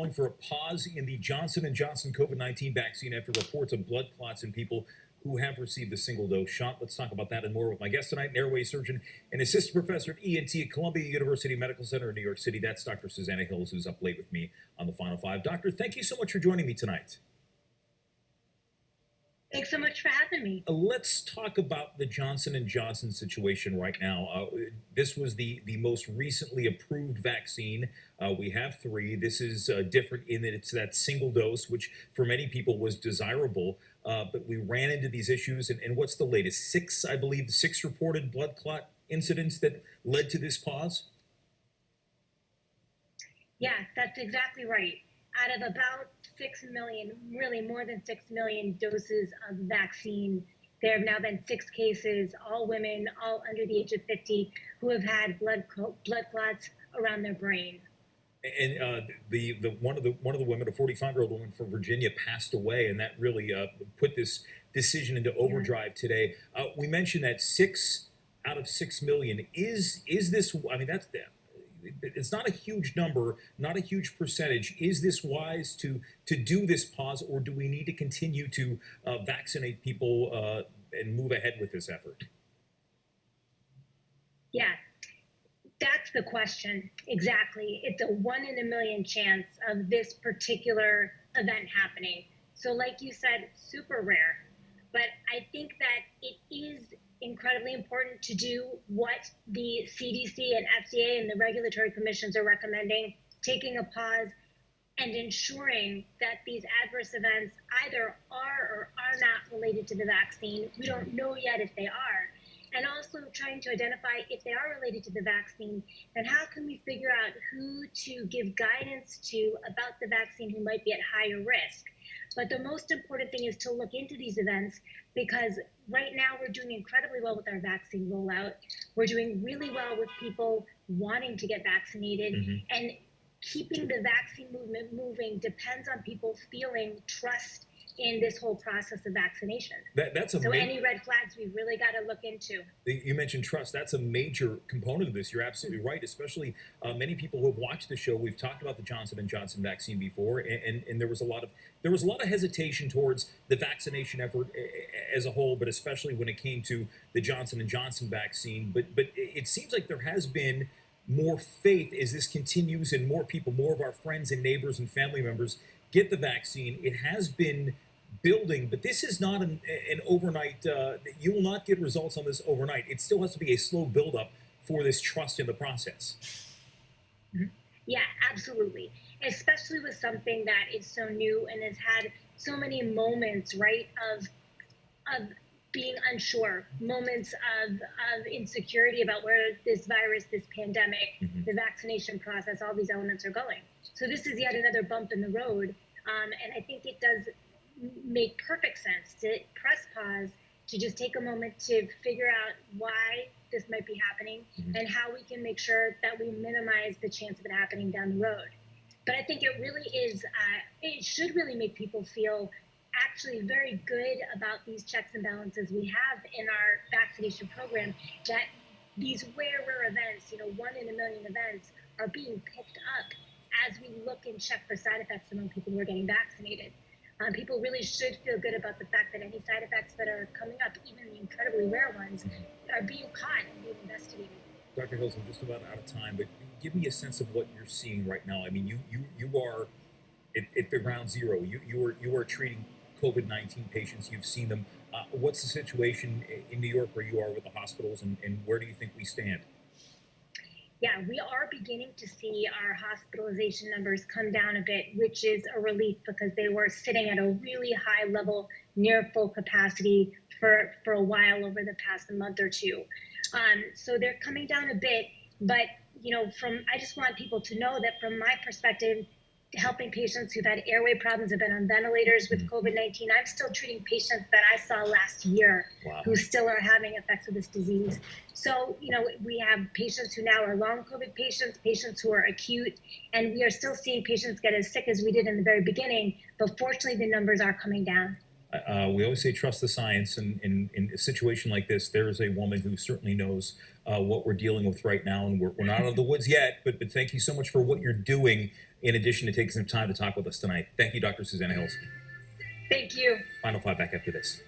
calling for a pause in the Johnson & Johnson COVID-19 vaccine after reports of blood clots in people who have received a single-dose shot. Let's talk about that and more with my guest tonight, an airway surgeon and assistant professor of ENT at Columbia University Medical Center in New York City. That's Dr. Susanna Hills, who's up late with me on the Final Five. Doctor, thank you so much for joining me tonight. Thanks so much for having me. Let's talk about the Johnson & Johnson situation right now. This was the most recently approved vaccine. We have three. This is different in that it's that single dose, which for many people was desirable. But we ran into these issues. And what's the latest? I believe, six reported blood clot incidents that led to this pause? Yeah, that's exactly right. Out of about 6 million, really more than 6 million doses of vaccine, there have now been 6 cases, all women, all under the age of 50, who have had blood clots around their brain. And one of the women, a 45-year-old woman from Virginia, passed away, and that really put this decision into overdrive today. We mentioned that 6 out of 6 million is this? I mean, it's not a huge number, not a huge percentage. Is this wise to do this pause, or do we need to continue to vaccinate people and move ahead with this effort? Yeah, that's the question. Exactly. It's a 1 in a million chance of this particular event happening. So like you said, super rare. But I think that it is incredibly important to do what the CDC and FDA and the regulatory commissions are recommending, taking a pause and ensuring that these adverse events either are or are not related to the vaccine. We don't know yet if they are. And also trying to identify if they are related to the vaccine, then how can we figure out who to give guidance to about the vaccine who might be at higher risk. But the most important thing is to look into these events, because right now we're doing incredibly well with our vaccine rollout. We're doing really well with people wanting to get vaccinated. And keeping the vaccine movement moving depends on people feeling trust in this whole process of vaccination. So any red flags we've really got to look into. You mentioned trust. That's a major component of this. You're absolutely right. Especially many people who have watched the show. We've talked about the Johnson & Johnson vaccine before, and there was a lot of hesitation towards the vaccination effort as a whole, but especially when it came to the Johnson & Johnson vaccine. But it seems like there has been more faith as this continues, and more people, more of our friends and neighbors and family members get the vaccine. It has been building, but this is not an overnight, you will not get results on this overnight. It still has to be a slow buildup for this trust in the process. Yeah, absolutely. Especially with something that is so new and has had so many moments, right, of being unsure, moments of insecurity about where this virus, this pandemic, the vaccination process, all these elements are going. So this is yet another bump in the road. And I think it does make perfect sense to press pause, to just take a moment to figure out why this might be happening and how we can make sure that we minimize the chance of it happening down the road. But I think it really is, it should really make people feel actually very good about these checks and balances we have in our vaccination program, that these rare events, 1 in a million events, are being picked up as we look and check for side effects among people who are getting vaccinated. People really should feel good about the fact that any side effects that are coming up, even the incredibly rare ones, are being caught and being investigated. Dr. Hills, I'm just about out of time, but give me a sense of what you're seeing right now. I mean, you are at the ground zero. You are treating COVID-19 patients. You've seen them. What's the situation in New York where you are with the hospitals, and where do you think we stand? Yeah, we are beginning to see our hospitalization numbers come down a bit, which is a relief, because they were sitting at a really high level, near full capacity for a while over the past month or two. So they're coming down a bit, but I just want people to know that from my perspective, helping patients who've had airway problems, have been on ventilators with COVID-19. I'm still treating patients that I saw last year who still are having effects of this disease. So, we have patients who now are long COVID patients who are acute, and we are still seeing patients get as sick as we did in the very beginning, but fortunately the numbers are coming down. We always say trust the science, and in a situation like this, there is a woman who certainly knows what we're dealing with right now, and we're not out of the woods yet. But thank you so much for what you're doing. In addition to taking some time to talk with us tonight, thank you, Dr. Susanna Hills. Thank you. Final thought back after this.